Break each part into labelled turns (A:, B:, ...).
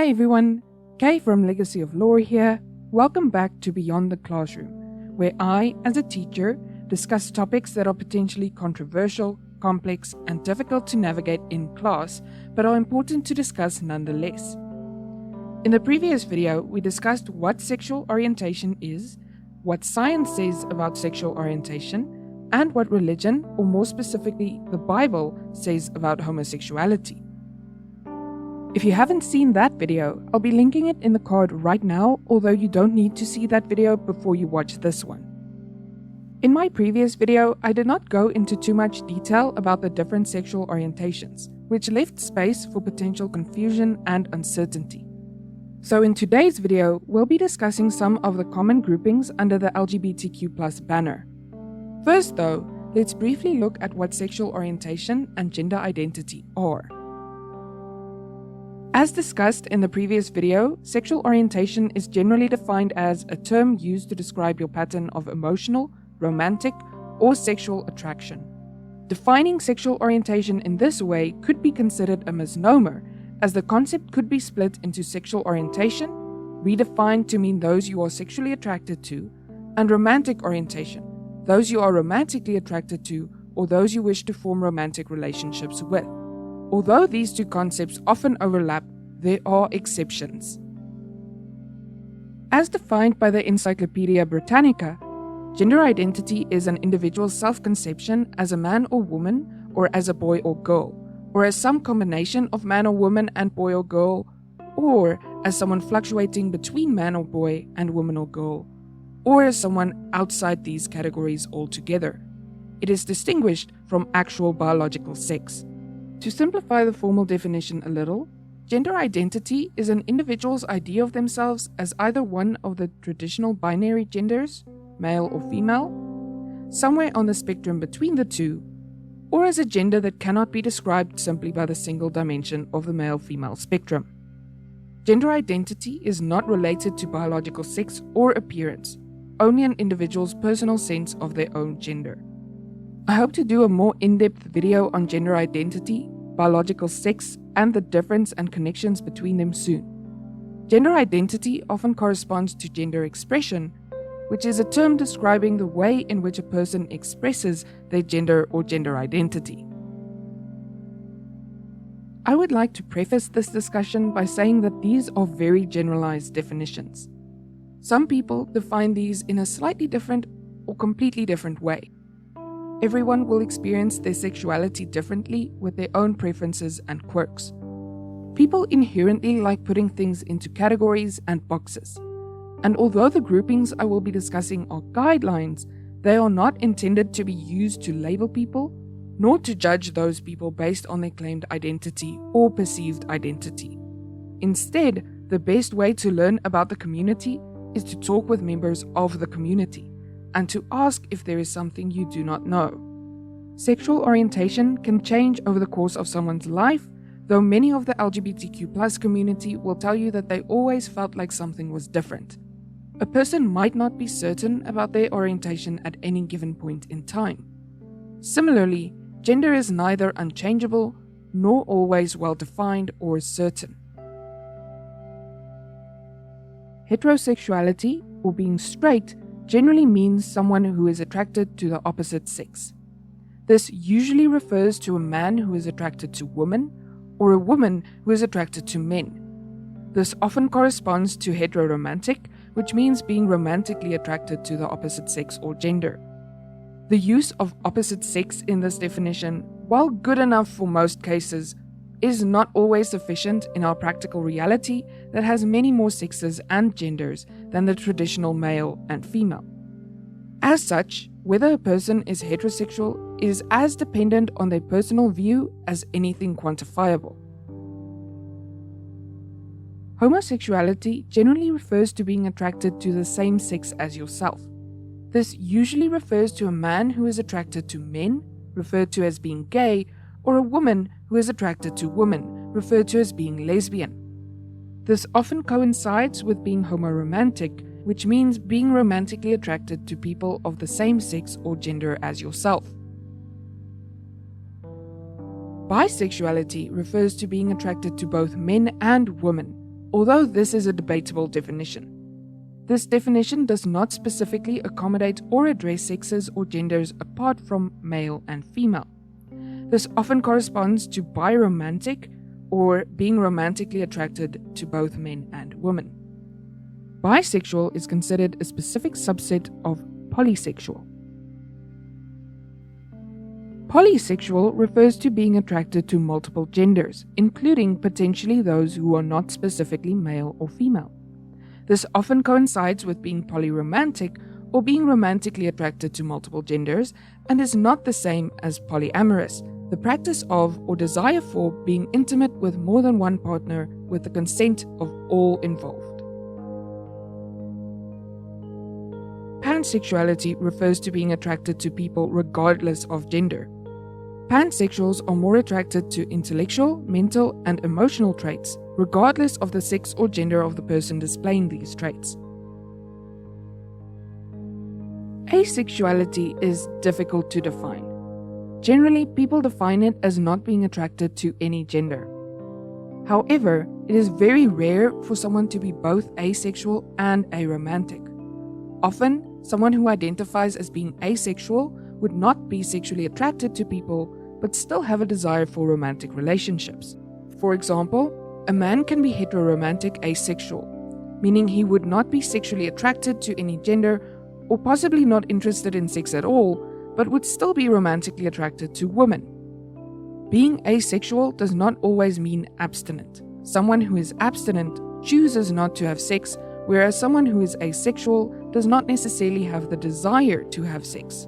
A: Hi everyone, Kay from Legacy of Lore here. Welcome back to Beyond the Classroom, where I, as a teacher, discuss topics that are potentially controversial, complex, and difficult to navigate in class, but are important to discuss nonetheless. In the previous video, we discussed what sexual orientation is, what science says about sexual orientation, and what religion, or more specifically, the Bible, says about homosexuality. If you haven't seen that video, I'll be linking it in the card right now, although you don't need to see that video before you watch this one. In my previous video, I did not go into too much detail about the different sexual orientations, which left space for potential confusion and uncertainty. So in today's video, we'll be discussing some of the common groupings under the LGBTQ+ banner. First though, let's briefly look at what sexual orientation and gender identity are. As discussed in the previous video, sexual orientation is generally defined as a term used to describe your pattern of emotional, romantic, or sexual attraction. Defining sexual orientation in this way could be considered a misnomer, as the concept could be split into sexual orientation, redefined to mean those you are sexually attracted to, and romantic orientation, those you are romantically attracted to or those you wish to form romantic relationships with. Although these two concepts often overlap, there are exceptions. As defined by the Encyclopedia Britannica, gender identity is an individual's self-conception as a man or woman, or as a boy or girl, or as some combination of man or woman and boy or girl, or as someone fluctuating between man or boy and woman or girl, or as someone outside these categories altogether. It is distinguished from actual biological sex. To simplify the formal definition a little, gender identity is an individual's idea of themselves as either one of the traditional binary genders, male or female, somewhere on the spectrum between the two, or as a gender that cannot be described simply by the single dimension of the male-female spectrum. Gender identity is not related to biological sex or appearance, only an individual's personal sense of their own gender. I hope to do a more in-depth video on gender identity, biological sex, and the difference and connections between them soon. Gender identity often corresponds to gender expression, which is a term describing the way in which a person expresses their gender or gender identity. I would like to preface this discussion by saying that these are very generalized definitions. Some people define these in a slightly different or completely different way. Everyone will experience their sexuality differently with their own preferences and quirks. People inherently like putting things into categories and boxes. And although the groupings I will be discussing are guidelines, they are not intended to be used to label people, nor to judge those people based on their claimed identity or perceived identity. Instead, the best way to learn about the community is to talk with members of the community, and to ask if there is something you do not know. Sexual orientation can change over the course of someone's life, though many of the LGBTQ+ community will tell you that they always felt like something was different. A person might not be certain about their orientation at any given point in time. Similarly, gender is neither unchangeable nor always well-defined or certain. Heterosexuality, or being straight, generally means someone who is attracted to the opposite sex. This usually refers to a man who is attracted to women, or a woman who is attracted to men. This often corresponds to heteroromantic, which means being romantically attracted to the opposite sex or gender. The use of opposite sex in this definition, while good enough for most cases, is not always sufficient in our practical reality that has many more sexes and genders than the traditional male and female. As such, whether a person is heterosexual is as dependent on their personal view as anything quantifiable. Homosexuality generally refers to being attracted to the same sex as yourself. This usually refers to a man who is attracted to men, referred to as being gay, or a woman who is attracted to women, referred to as being lesbian. This often coincides with being homoromantic, which means being romantically attracted to people of the same sex or gender as yourself. Bisexuality refers to being attracted to both men and women. although this is a debatable definition. This definition does not specifically accommodate or address sexes or genders apart from male and female. This often corresponds to biromantic, or being romantically attracted to both men and women. Bisexual is considered a specific subset of polysexual. Polysexual refers to being attracted to multiple genders, including potentially those who are not specifically male or female. This often coincides with being polyromantic or being romantically attracted to multiple genders, and is not the same as polyamorous, the practice of or desire for being intimate with more than one partner with the consent of all involved. Pansexuality refers to being attracted to people regardless of gender. Pansexuals are more attracted to intellectual, mental, and emotional traits, regardless of the sex or gender of the person displaying these traits. Asexuality is difficult to define. Generally, people define it as not being attracted to any gender. However, it is very rare for someone to be both asexual and aromantic. Often, someone who identifies as being asexual would not be sexually attracted to people, but still have a desire for romantic relationships. For example, a man can be heteroromantic asexual, meaning he would not be sexually attracted to any gender or possibly not interested in sex at all, but would still be romantically attracted to women. Being asexual does not always mean abstinent. Someone who is abstinent chooses not to have sex, whereas someone who is asexual does not necessarily have the desire to have sex.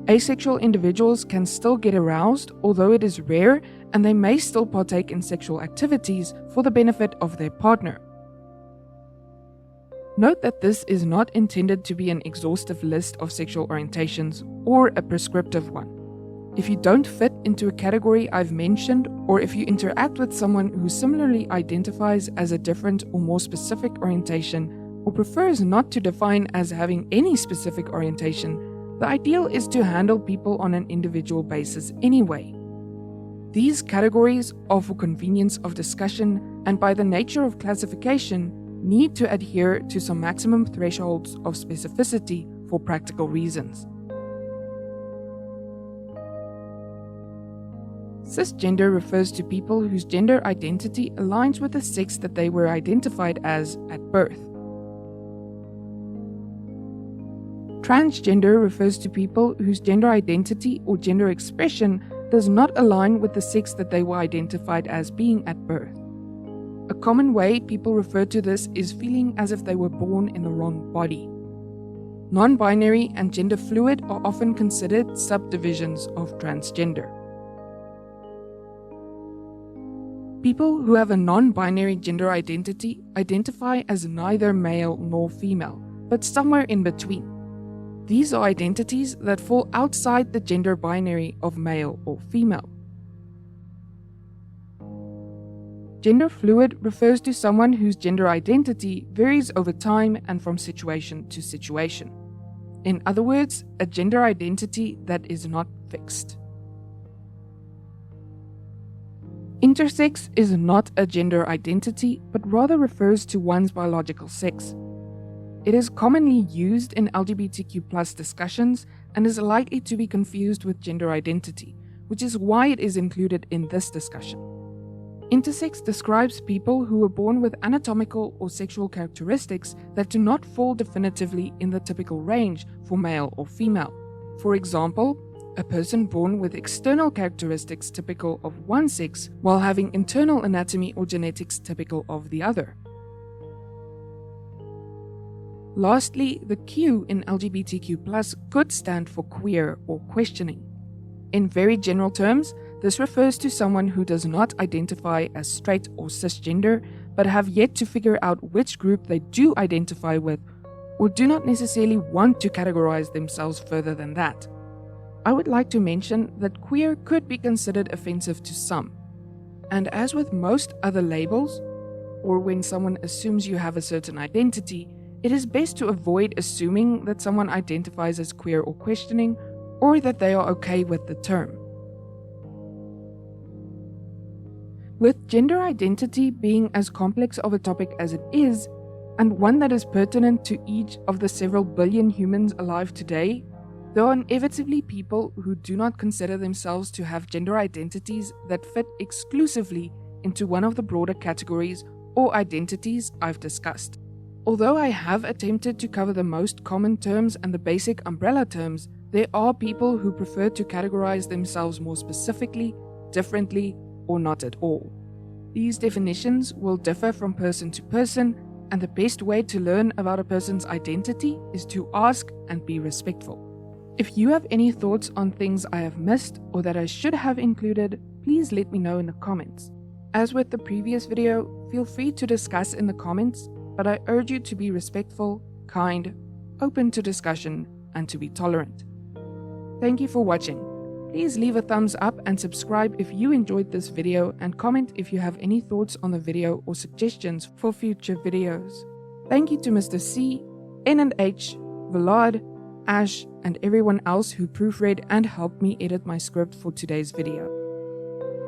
A: Asexual individuals can still get aroused, although it is rare, and they may still partake in sexual activities for the benefit of their partner. Note that this is not intended to be an exhaustive list of sexual orientations or a prescriptive one. If you don't fit into a category I've mentioned, or if you interact with someone who similarly identifies as a different or more specific orientation, or prefers not to define as having any specific orientation, the ideal is to handle people on an individual basis anyway. These categories are for convenience of discussion, and by the nature of classification, need to adhere to some maximum thresholds of specificity for practical reasons. Cisgender refers to people whose gender identity aligns with the sex that they were identified as at birth. Transgender refers to people whose gender identity or gender expression does not align with the sex that they were identified as being at birth. A common way people refer to this is feeling as if they were born in the wrong body. Non-binary and genderfluid are often considered subdivisions of transgender. People who have a non-binary gender identity identify as neither male nor female, but somewhere in between. These are identities that fall outside the gender binary of male or female. Genderfluid refers to someone whose gender identity varies over time and from situation to situation. In other words, a gender identity that is not fixed. Intersex is not a gender identity, but rather refers to one's biological sex. It is commonly used in LGBTQ+ discussions and is likely to be confused with gender identity, which is why it is included in this discussion. Intersex describes people who were born with anatomical or sexual characteristics that do not fall definitively in the typical range for male or female. For example, a person born with external characteristics typical of one sex while having internal anatomy or genetics typical of the other. Lastly, the Q in LGBTQ+ could stand for queer or questioning. In very general terms, this refers to someone who does not identify as straight or cisgender, but have yet to figure out which group they do identify with, or do not necessarily want to categorize themselves further than that. I would like to mention that queer could be considered offensive to some, and as with most other labels, or when someone assumes you have a certain identity, it is best to avoid assuming that someone identifies as queer or questioning, or that they are okay with the term. With gender identity being as complex of a topic as it is, and one that is pertinent to each of the several billion humans alive today, there are inevitably people who do not consider themselves to have gender identities that fit exclusively into one of the broader categories or identities I've discussed. Although I have attempted to cover the most common terms and the basic umbrella terms, there are people who prefer to categorize themselves more specifically, differently, or not at all. These definitions will differ from person to person, and the best way to learn about a person's identity is to ask and be respectful. If you have any thoughts on things I have missed or that I should have included, please let me know in the comments. As with the previous video, feel free to discuss in the comments, but I urge you to be respectful, kind, open to discussion, and to be tolerant. Thank you for watching. Please leave a thumbs up and subscribe if you enjoyed this video, and comment if you have any thoughts on the video or suggestions for future videos. Thank you to Mr. C, N&H, Vlad, Ash, and everyone else who proofread and helped me edit my script for today's video.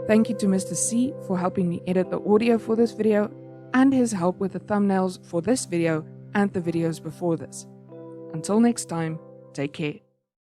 A: Thank you to Mr. C for helping me edit the audio for this video, and his help with the thumbnails for this video and the videos before this. Until next time, take care.